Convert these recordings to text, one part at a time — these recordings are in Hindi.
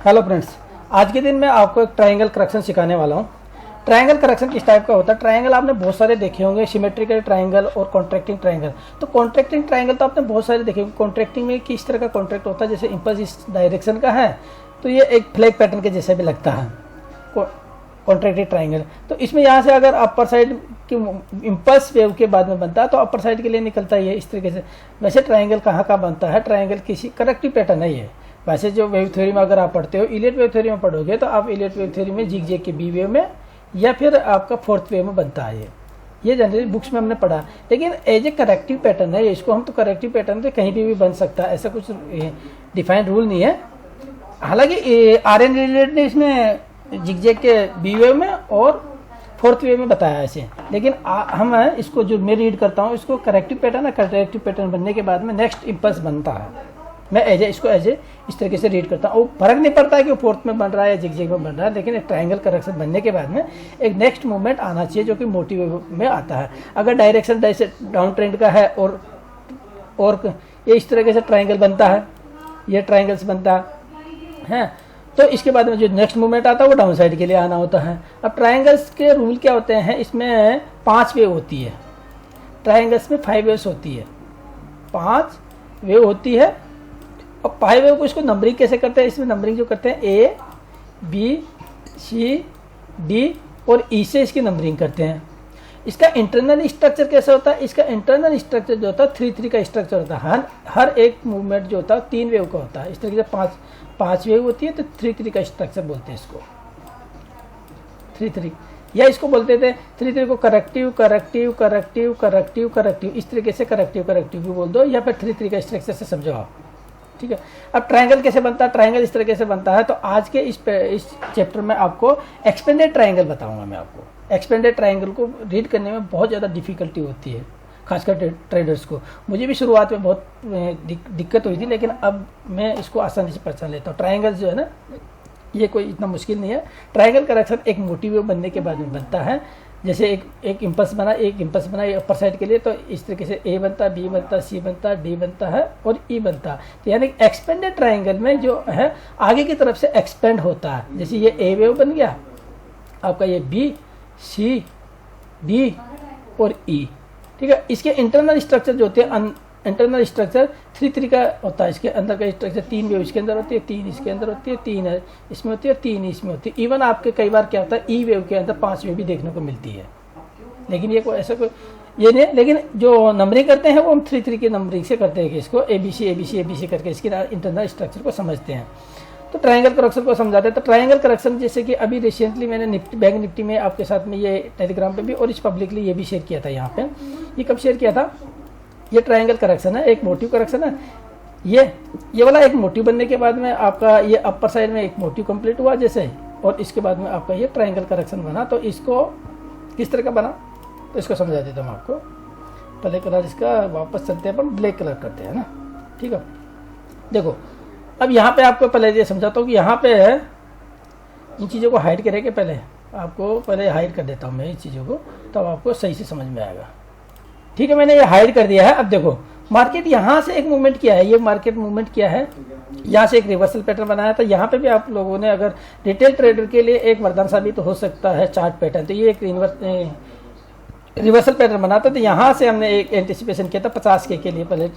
हेलो फ्रेंड्स, आज के दिन मैं आपको एक ट्रायंगल करेक्शन सिखाने वाला हूँ। ट्रायंगल करेक्शन किस टाइप का होता है? ट्रायंगल आपने बहुत सारे देखे होंगे, सिमेट्रिकल ट्रायंगल और कॉन्ट्रैक्टिंग ट्रायंगल। तो कॉन्ट्रैक्टिंग ट्रायंगल तो आपने बहुत सारे देखे होंगे। कॉन्ट्रैक्टिंग में किस तरह का कॉन्ट्रैक्ट होता है, जैसे इम्पल्स इस डायरेक्शन का है तो ये एक फ्लैग पैटर्न के जैसे भी लगता है कॉन्ट्रैक्टिंग ट्रायंगल। तो इसमें यहाँ से अगर अपर साइड की इम्पल्स वेव के बाद में बनता है तो अपर साइड के लिए निकलता है ये इस तरीके से। वैसे ट्रायंगल कहाँ का बनता है? ट्रायंगल किसी करेक्टिव पैटर्न है ये। वैसे जो वेव थ्योरी में अगर आप पढ़ते हो, इलियट वेव थ्योरी में पढ़ोगे तो आप इलियट वेव थ्योरी में जिग के बी वेव में या फिर आपका फोर्थ वेव में बनता है ये जनरली बुक्स में हमने पढ़ा। लेकिन एज ए करेक्टिव पैटर्न है, इसको हम तो करेक्टिव पैटर्न से कहीं भी बन सकता है, ऐसा कुछ डिफाइंड रूल नहीं है। हालांकि आर एन रिलेटेड ने इसमें जिग के बी वेव में और फोर्थ वेव में बताया है ऐसे। लेकिन हम इसको जो मैं रीड करता हूँ इसको करेक्टिव पैटर्न है। करेक्टिव पैटर्न बनने के बाद में नेक्स्ट इम्पल्स बनता है। मैं इसको इस तरीके से रीड करता हूँ। फर्क नहीं पड़ता है कि वो फोर्थ में बन रहा है या जिग में बन रहा है, लेकिन एक ट्रायंगल करेक्शन बनने के बाद में एक नेक्स्ट मूवमेंट आना चाहिए जो कि मोटिव में आता है। अगर डायरेक्शन जैसे डाउन ट्रेंड का है और ये इस तरीके से ट्रायंगल बनता है, ये ट्रायंगल्स बनता है तो इसके बाद में जो नेक्स्ट मूवमेंट आता है वो डाउन साइड के लिए आना होता है। अब ट्रायंगल्स के रूल क्या होते हैं? इसमें 5 वेव होती है, ट्रायंगल्स में 5 वेव्स होती है, 5 वेव होती है। और 5 वेव को इसको नंबरिंग कैसे करते हैं? इसमें नंबरिंग जो करते हैं ए बी सी डी और ई से इसकी नंबरिंग करते हैं। इसका इंटरनल स्ट्रक्चर कैसा होता है? इसका इंटरनल स्ट्रक्चर जो होता है 3-3 का स्ट्रक्चर होता है। हर एक मूवमेंट जो होता है 3 वेव का होता है। इस तरीके से 5 वेव होती है तो 3-3 का स्ट्रक्चर बोलते हैं इसको, 3-3। या इसको बोलते थे 3-3 को corrective corrective corrective corrective corrective, इस तरीके से करेक्टिव करेक्टिव भी बोल दो, या फिर 3-3 का स्ट्रक्चर से समझो आप। ठीक है। अब ट्रायंगल कैसे बनता है? ट्रायंगल इस तरीके से बनता है। तो आज के इस चैप्टर में आपको एक्सपेंडेड ट्रायंगल बताऊंगा। मैं आपको एक्सपेंडेड ट्रायंगल को रीड करने में बहुत ज़्यादा डिफिकल्टी होती है, खासकर ट्रेडर्स को। मुझे भी शुरुआत में बहुत दिक्कत हुई थी, लेकिन अब मैं इसको आसानी से पहचान लेता हूँ। ट्रायंगल जो है ना, ये कोई इतना मुश्किल नहीं है। ट्रायंगल करेक्शन एक मोटिव बनने के बाद में बनता है। जैसे एक इम्पल्स बना, अपर साइड के लिए, तो इस तरीके से ए बनता, बी बनता, सी बनता, डी बनता है और ई बनता। तो यानी एक्सपेंडेड ट्रायंगल में जो है आगे की तरफ से एक्सपेंड होता है। जैसे ये ए वेव बन गया आपका, ये बी सी डी और ई। ठीक है। इसके इंटरनल स्ट्रक्चर जो होते हैं, इंटरनल स्ट्रक्चर 3-3 का होता है। इसके अंदर का स्ट्रक्चर 3 वेव इसके अंदर होती है, 3 इसके अंदर होती है, 3 है इसमें होती है, 3 इसमें होती है। इवन आपके कई बार क्या होता है, ई वेव के अंदर 5 वेव भी देखने को मिलती है। लेकिन ये कोई ऐसा कोई ये नहीं, लेकिन जो नंबरिंग करते हैं वो हम 3-3 की नंबरिंग से करते हैं कि इसको ABC करके इसकी इंटरनल स्ट्रक्चर को समझते हैं। तो ट्रायंगल करेक्शन को समझाते हैं। तो ट्रायंगल करेक्शन जैसे कि अभी रिसेंटली मैंने बैंक निफ्टी में आपके साथ में ये टेलीग्राम पे भी और इस पब्लिकली ये भी शेयर किया था। यहाँ पे ये कब शेयर किया था? ये ट्रायंगल करेक्शन है, एक मोटिव करेक्शन है। ये वाला एक मोटिव बनने के बाद में आपका ये अपर साइड में एक मोटिव कंप्लीट हुआ जैसे, और इसके बाद में आपका ये ट्रायंगल करेक्शन बना। तो इसको किस तरह का बना तो इसको समझा देता हूँ आपको। पहले कलर इसका वापस चलते हैं, अपन ब्लैक कलर करते हैं ना। ठीक है। देखो अब यहाँ पे आपको पहले ये समझाता हूँ कि यहाँ पे इन चीज़ों को हाइड करेंगे। पहले हाइड कर देता हूँ मैं इस चीज़ों को, तब आपको सही से समझ में आएगा। ठीक है, मैंने ये हाइड कर दिया है। अब देखो मार्केट यहाँ से एक मूवमेंट किया है, ये मार्केट मूवमेंट किया है, यहाँ से एक रिवर्सल पैटर्न बनाया था। यहाँ पे भी आप लोगों ने अगर रिटेल ट्रेडर के लिए एक वरदान साबित तो हो सकता है चार्ट पैटर्न। तो ये एक रिवर्सल पैटर्न बना था। तो यहाँ से हमने एक एंटिसिपेशन किया था 50K के लिए, पहले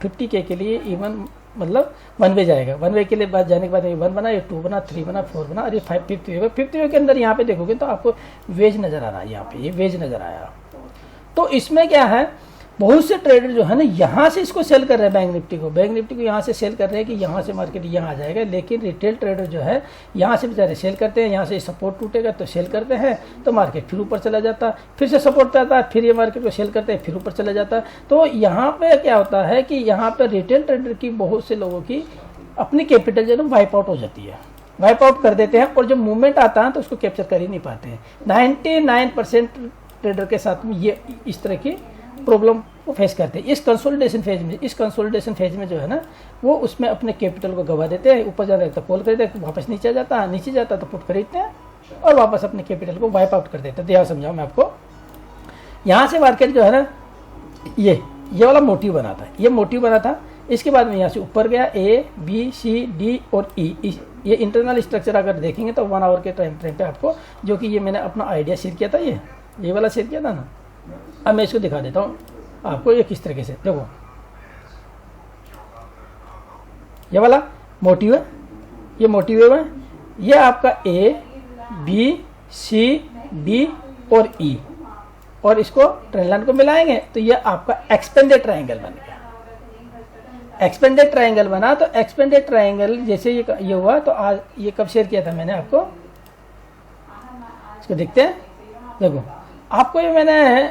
50K के लिए इवन मतलब 1 वे जाएगा। 1 वे के लिए बाद जाने के बाद ये 1 बना, ये 2 बना, 3 बना, 4 बना और ये 5th वे के अंदर यहाँ पे देखोगे तो आपको वेज नजर आ रहा है। यहाँ पे ये वेज नजर आया। तो इसमें क्या है, बहुत से ट्रेडर जो है ना यहाँ से इसको सेल कर रहे हैं बैंक निफ्टी को यहाँ से सेल कर रहे हैं कि यहाँ से मार्केट यहाँ आ जाएगा। लेकिन रिटेल ट्रेडर जो है यहाँ से बेचारे सेल करते हैं, यहाँ से सपोर्ट टूटेगा तो सेल करते हैं, तो मार्केट फिर ऊपर चला जाता है, फिर से सपोर्ट पे आता है, फिर ये मार्केट को सेल करते हैं, फिर ऊपर चला जाता है। तो यहाँ पे क्या होता है कि यहाँ पे रिटेल ट्रेडर की बहुत से लोगों की अपनी कैपिटल जो है वाइप आउट हो जाती है, वाइप आउट कर देते हैं और जब मूवमेंट आता है तो उसको कैप्चर कर ही नहीं पाते हैं। 99% ट्रेडर के साथ में ये इस तरह की प्रॉब्लम को फेस करते हैं। इस कंसोलिडेशन फेज में जो है ना वो उसमें अपने कैपिटल को गवा देते हैं। ऊपर जाता है तो कॉल कर देते हैं, वापस नीचे जाता है, नीचे जाता है तो पुट खरीदते हैं और वापस अपने कैपिटल को वाइप आउट कर देते हैं। तो यहाँ समझाऊँ मैं आपको, यहाँ से मार्केट जो है ना ये वाला मोटिव बना था, ये मोटिव बना था। इसके बाद में यहाँ से ऊपर गया A B C D और E, ये इंटरनल स्ट्रक्चर अगर देखेंगे तो 1 आवर के टाइम फ्रेम पे आपको, जो कि ये मैंने अपना आइडिया शेयर किया था, ये वाला शेयर किया था ना। अब मैं इसको दिखा देता हूँ आपको ये किस तरीके से। देखो ये वाला मोटिव है, ये मोटिव है, ये आपका ए बी सी डी और ई, और इसको ट्रेनलाइन को मिलाएंगे तो ये आपका एक्सपेंडेड ट्रायंगल बन गया। एक्सपेंडेड ट्रायंगल बना तो एक्सपेंडेड ट्रायंगल जैसे ये हुआ, तो आज ये कब शेयर किया था मैंने आपको, इसको देखते हैं। देखो आपको ये मैंने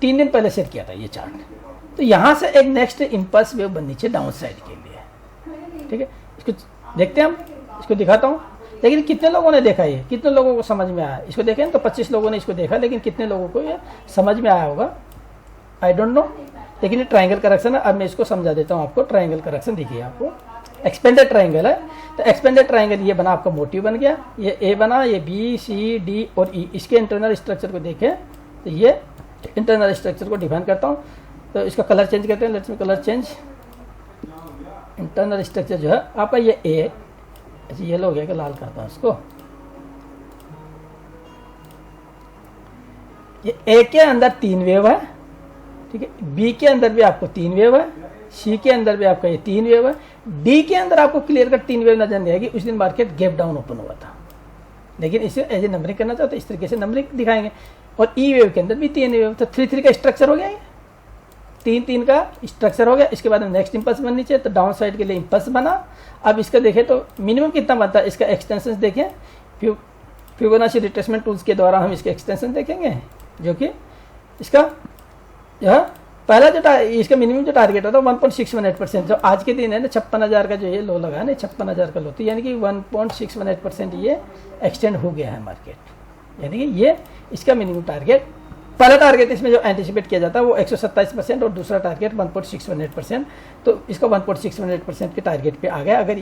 3 दिन पहले शेयर किया था ये चार्ट। तो यहाँ से एक नेक्स्ट इम्पल्स वेव बननी चाहिए डाउन साइड के लिए, ठीक है। इसको देखते हैं हम, इसको दिखाता हूँ। लेकिन कितने लोगों ने देखा, ये कितने लोगों को समझ में आया? इसको देखें तो 25 लोगों ने इसको देखा, लेकिन कितने लोगों को ये समझ में आया होगा आई डोंट नो। लेकिन ये ट्रायंगल करेक्शन है। अब मैं इसको समझा देता हूँ आपको। ट्रायंगल करेक्शन देखिए, आपको एक्सपेंडेड ट्रायंगल है, तो एक्सपेंडेड ट्रायंगल ये बना, आपका मोटिव बन गया, ये ए बना, ये बी सी डी और ई। इसके इंटरनल स्ट्रक्चर को देखें तो ये इंटरनल स्ट्रक्चर को डिफाइन करता हूँ। तो इसका कलर चेंज करते हैं, let's me colour change. Internal structure जो है आपका ये ए, अच्छा येलो हो गया कि लाल करता हूँ इसको। ये ए के अंदर 3 वेव है, ठीक है। बी के अंदर भी आपको 3 वेव है, सी के अंदर भी आपका ये 3 वेव है, डी के अंदर आपको क्लियर कट 3 वेव नजर नहीं आएगी। उस दिन मार्केट गैप डाउन ओपन हुआ था, लेकिन इसे एज ए नंबरिंग करना चाहते तो इस तरीके से नंबरिंग दिखाएंगे। और ई वेव के अंदर भी 3 वेव, तो 3-3 का स्ट्रक्चर हो गया, ये 3-3 का स्ट्रक्चर हो गया। इसके बाद में नेक्स्ट इंपल्स बननी चाहिए, तो डाउन साइड के लिए इंपल्स बना। अब इसका देखें तो मिनिमम कितना बनता है, इसका एक्सटेंशन देखें। फिबोनाची रिट्रेसमेंट टूल्स के द्वारा हम इसके एक्सटेंशन देखेंगे, जो कि इसका यह पहला जो इसका मिनिमम जो टारगेट होता है 1.618%, जो आज के दिन है ना 56,000 का जो ये लो लगा है ना, 56,000 का लो, तो यानी कि 1.618% ये एक्सटेंड हो गया है मार्केट। यानी कि ये इसका मिनिमम टारगेट, पहला टारगेट इसमें जो एंटिसिपेट किया जाता है वो 127% और दूसरा टारगेट 1.618%। तो इसका 1.618% के टारगेट पे आ गया। अगर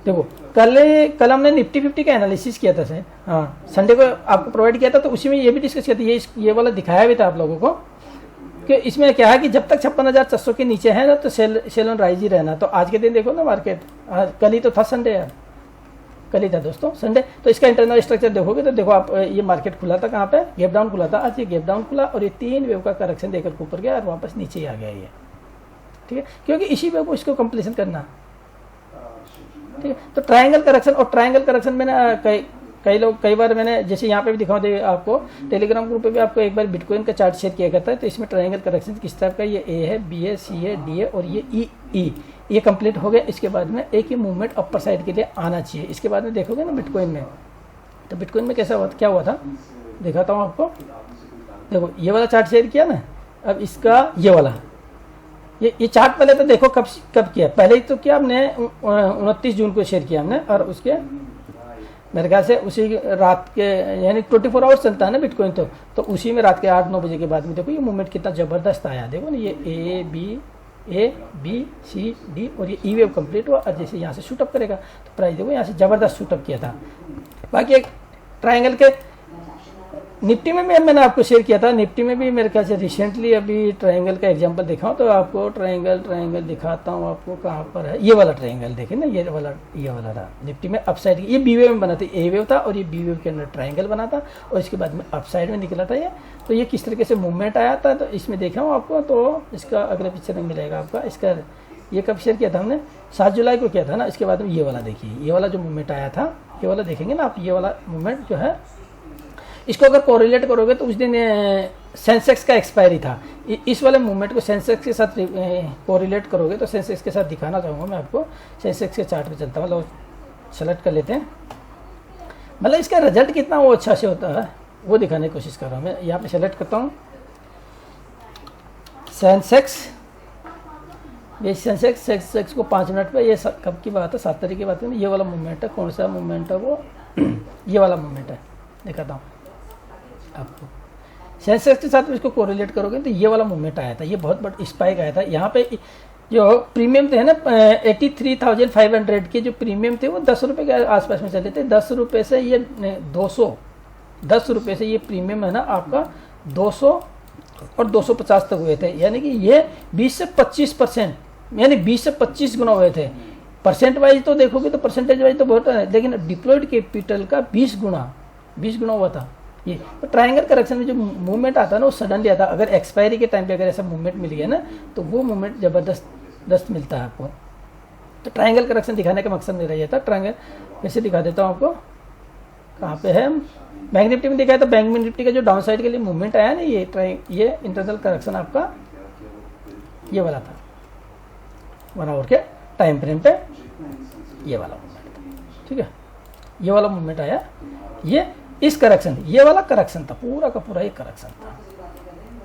देखो कल हमने निफ्टी 50 का एनालिसिस किया था सर, हाँ संडे को आपको प्रोवाइड किया था, तो उसी में ये भी डिस्कस किया था, ये वाला दिखाया भी था आप लोगों को कि इसमें क्या है कि जब तक 56,400 के नीचे है ना तो सेल ऑन राइज ही रहना। तो आज के दिन देखो ना मार्केट, कल ही तो था संडे यार, कल ही था दोस्तों संडे। तो इसका इंटरनल स्ट्रक्चर देखोगे तो देखो आप, ये मार्केट खुला था कहाँ पे, गैप डाउन खुला था। आज ये गैप डाउन खुला और ये 3 वेव का करेक्शन देकर ऊपर गया और वापस नीचे ही आ गया ये, ठीक है, क्योंकि इसी वेव को इसको कंप्लीशन करना, ठीक है। तो ट्रायंगल करेक्शन, और ट्रायंगल करेक्शन मैंने कई बार मैंने जैसे यहाँ पे भी दिखाऊँ दे आपको, टेलीग्राम ग्रुप पे भी आपको एक बार बिटकॉइन का चार्ट शेयर किया करता है। तो इसमें ट्रायंगल करेक्शन किस टाइप का, ये ए है, बी है, सी है, डी है और ये ई, ये कंप्लीट हो गया। इसके बाद में एक ही मूवमेंट अपर साइड के लिए आना चाहिए। इसके बाद में देखोगे ना बिटकॉइन में, तो बिटकॉइन में कैसा हुआ, क्या हुआ था दिखाता हूँ आपको। देखो ये वाला चार्ट शेयर किया ना, अब इसका ये वाला ये चार्ट पहले तो देखो कब किया, पहले ही तो किया हमने 29 जून को शेयर किया हमने, और उसके मेरे ख्याल से उसी रात के यानी 24 आवर्स चलता है ना बिटकॉइन, तो उसी में रात के 8-9 बजे के बाद में देखो ये मूवमेंट कितना ज़बरदस्त आया। देखो ना ये ए बी सी डी और ये ई वेव कंप्लीट हुआ, और जैसे यहाँ से शूटअप करेगा तो प्राइस देखो यहाँ से ज़बरदस्त शूटअप किया था। बाकी एक ट्रायंगल के निफ्टी में भी मैंने आपको शेयर किया था, निफ्टी में भी मेरे ख्याल से रिसेंटली अभी ट्रायंगल का एग्जांपल दिखाऊं तो आपको ट्रायंगल दिखाता हूं आपको, कहाँ पर है ये वाला ट्रायंगल, देखिए ना ये वाला रहा निफ्टी में अपसाइड, ये बी वेव में बना था, ए वेव था और ये बी वेव के अंदर ट्रायंगल बना था और इसके बाद में अपसाइड में निकला था ये। तो ये किस तरीके से मूवमेंट आया था, तो इसमें देखा हूँ आपको, तो इसका अगले पिक्चर में मिलेगा आपका। इसका ये कब शेयर किया था हमने, 7 जुलाई को किया था ना। इसके बाद में ये वाला देखिए, ये वाला जो मूवमेंट आया था, ये वाला देखेंगे ना आप, ये वाला मूवमेंट जो है इसको अगर कोरिलेट करोगे तो उस दिन सेंसेक्स का एक्सपायरी था। इस वाले मूवमेंट को सेंसेक्स के साथ कोरिलेट करोगे तो सेंसेक्स के साथ दिखाना चाहूँगा मैं आपको। सेंसेक्स के चार्ट पे चलता हूँ, मतलब सेलेक्ट कर लेते हैं, मतलब इसका रिजल्ट कितना वो अच्छा से होता है वो दिखाने की कोशिश कर रहा हूँ मैं। यहाँ पे सेलेक्ट करता हूँ सेंसेक्स, ये सेंसेक्स को 5 मिनट पे, ये कब की बात है, 7 तारीख की बात है। ये वाला मूवमेंट है, कौन सा मूवमेंट है वो ये वाला मूवमेंट है, दिखाता हूँ आपको। सेंसेक्स के साथ इसको कोरिलेट करोगे तो ये वाला मूवमेंट आया था, ये बहुत बड़ा स्पाइक आया था। यहाँ पे जो प्रीमियम थे ना 83,500 के जो प्रीमियम थे वो 10 रुपये के आसपास में चले थे। 10 रुपये से ये 10 रुपये से ये प्रीमियम है ना आपका 200 और 250 तक हुए थे, यानी कि ये 20 से 25%, यानी 20 से 25 गुना हुए थे। परसेंट वाइज तो देखोगे तो परसेंटेज वाइज तो बहुत है, लेकिन डिप्लॉयड कैपिटल का 20 गुना हुआ था ये। तो ट्रायंगल करेक्शन में जो मूवमेंट आता है ना वो सडनली आता है। अगर एक्सपायरी के टाइम पे अगर ऐसा मूवमेंट मिल गया ना तो वो मूवमेंट ज़बरदस्त मिलता है आपको। तो ट्रायंगल करेक्शन दिखाने का मकसद मेरा ये था। ट्रायंगल वैसे दिखा देता हूँ आपको, कहाँ पे है, बैंक निफ्टी में दिखाया। तो बैंक निफ्टी का जो डाउन साइड के लिए मूवमेंट आया ना, ये इंटरनल करेक्शन आपका ये वाला था 1 आवर के टाइम फ्रेम पे, ये वाला मूवमेंट था। ठीक है, ये वाला मूवमेंट आया, ये इस करेक्शन, ये वाला करेक्शन था, पूरा का पूरा एक करेक्शन था।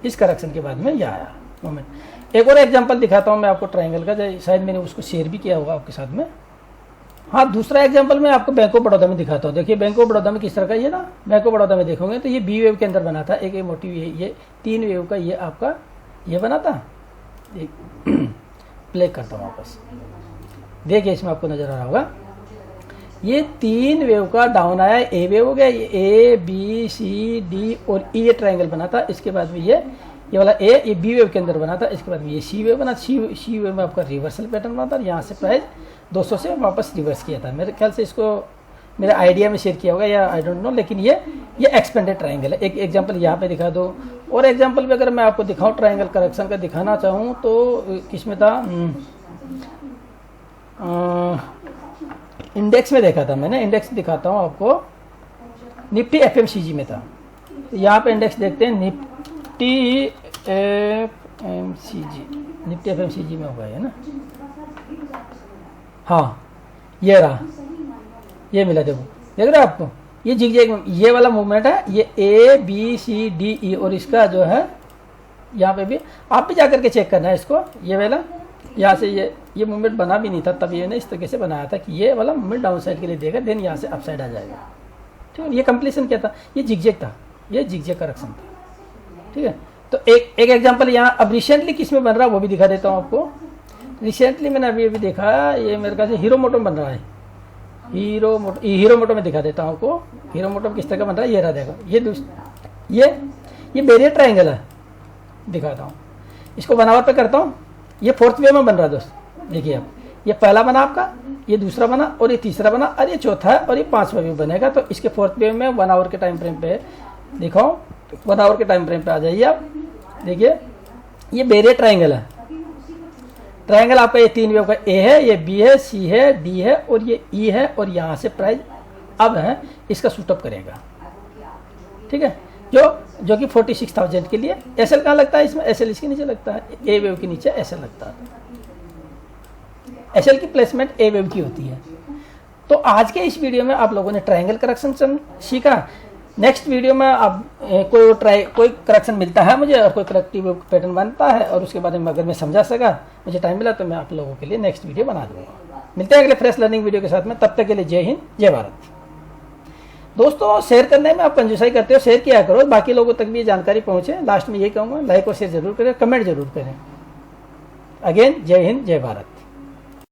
इस करेक्शन के बाद में ये आया मूवमेंट। एक और एग्जांपल दिखाता हूँ मैं आपको ट्रायंगल का, शायद मैंने उसको शेयर भी किया होगा आपके साथ में। हाँ, दूसरा एग्जांपल मैं आपको बैंक ऑफ बड़ौदा में दिखाता हूँ। देखिए बैंक ऑफ बड़ौदा में किस तरह का, ये ना बैंक ऑफ बड़ौदा में देखोगे तो ये बी वेव के अंदर बना था, एक मोटी ये 3 वेव का ये आपका ये बना था। प्ले करता हूँ वापस, देखिए इसमें आपको नजर आ रहा होगा, ये 3 वेव का डाउन आया, ए वेव हो गया, ये ए बी सी डी और ई ये ट्रायंगल बना था। इसके बाद में ये वाला ए, ये बी वेव के अंदर बना था। इसके बाद में ये सी वेव बना, सी वेव में आपका रिवर्सल पैटर्न बना था। यहाँ से प्राइस 200 से वापस रिवर्स किया था। मेरे ख्याल से इसको मेरे आइडिया में शेयर किया होगा या आई डोंट नो, लेकिन ये एक्सपेंडेड ट्रायंगल है। एक एग्जांपल यहाँ पे दिखा दो, और एग्जांपल भी अगर मैं आपको दिखाऊँ ट्रायंगल करेक्शन का दिखाना चाहूँ तो किसमें था, इंडेक्स में देखा था मैंने। इंडेक्स दिखाता हूँ आपको, निफ्टी एफएमसीजी में था। तो यहाँ पे इंडेक्स देखते हैं, निफ्टी एफएमसीजी में होगा है ना। हाँ, ये रहा, ये मिला, देखो देख रहे हो आपको, ये जिगजैग ये वाला मूवमेंट है, ये A B C D E, और इसका जो है यहाँ पे भी आप भी जाकर के चेक करना है इसको। ये वाला यहाँ से ये मूवमेंट बना भी नहीं था, तब ये ने इस तरीके से बनाया था कि ये वाला मूवमेंट डाउन साइड के लिए देगा, देन यहाँ से अप साइड आ जाएगा। ठीक है, ये कंप्लीशन क्या था, ये जिगजैग था, ये जिगजैग करेक्शन था। ठीक है, तो एक एग्जांपल यहाँ अब रिसेंटली किस में बन रहा है वो भी दिखा देता हूँ आपको। रिसेंटली मैंने अभी देखा, ये मेरे ख्याल से हीरो मोटो बन रहा है, हीरो मोटो में दिखा देता हूँ आपको। हीरो मोटो किस तरह का बन रहा है, ये रहा, देखो ये बैरियर ट्रायंगल है, दिखाता हूँ इसको, बनावट पे करता हूँ। ये 4th वेव में बन रहा है दोस्त, देखिए आप, ये पहला बना आपका, ये दूसरा बना, और ये तीसरा बना, और ये चौथा है, और ये 5वां वेव बनेगा। तो इसके 4th वेव में 1 आवर के टाइम फ्रेम पे दिखाओ, 1 आवर के टाइम फ्रेम पे आ जाइए आप। देखिए ये बैरियर ट्रायंगल है, ट्रायंगल आपका ये 3 वेव का ए है, ये बी है, सी है, डी है, और ये ई है, और यहाँ से प्राइस अब है इसका शूटअप करेगा। ठीक है, जो कि 46,000 के लिए। एसएल कहाँ लगता है इसमें, एसएल इसके नीचे लगता है, ए वेव के नीचे एसएल लगता है। एसएल की प्लेसमेंट ए वेव की होती है। तो आज के इस वीडियो में आप लोगों ने ट्रायंगल करेक्शन सीखा। नेक्स्ट वीडियो में आप कोई करेक्शन मिलता है मुझे, और कोई करेक्टिव पैटर्न बनता है, और उसके बारे में अगर मैं समझा सका, मुझे टाइम मिला, तो मैं आप लोगों के लिए नेक्स्ट वीडियो बना दूंगा। मिलते हैं अगले फ्रेश लर्निंग वीडियो के साथ में, तब तक के लिए जय हिंद, जय भारत। दोस्तों, शेयर करने में आप कंजूसाई करते हो, शेयर किया करो, बाकी लोगों तक भी ये जानकारी पहुंचे। लास्ट में ये कहूँगा, लाइक और शेयर जरूर करें, कमेंट जरूर करें। अगेन जय हिंद, जय भारत।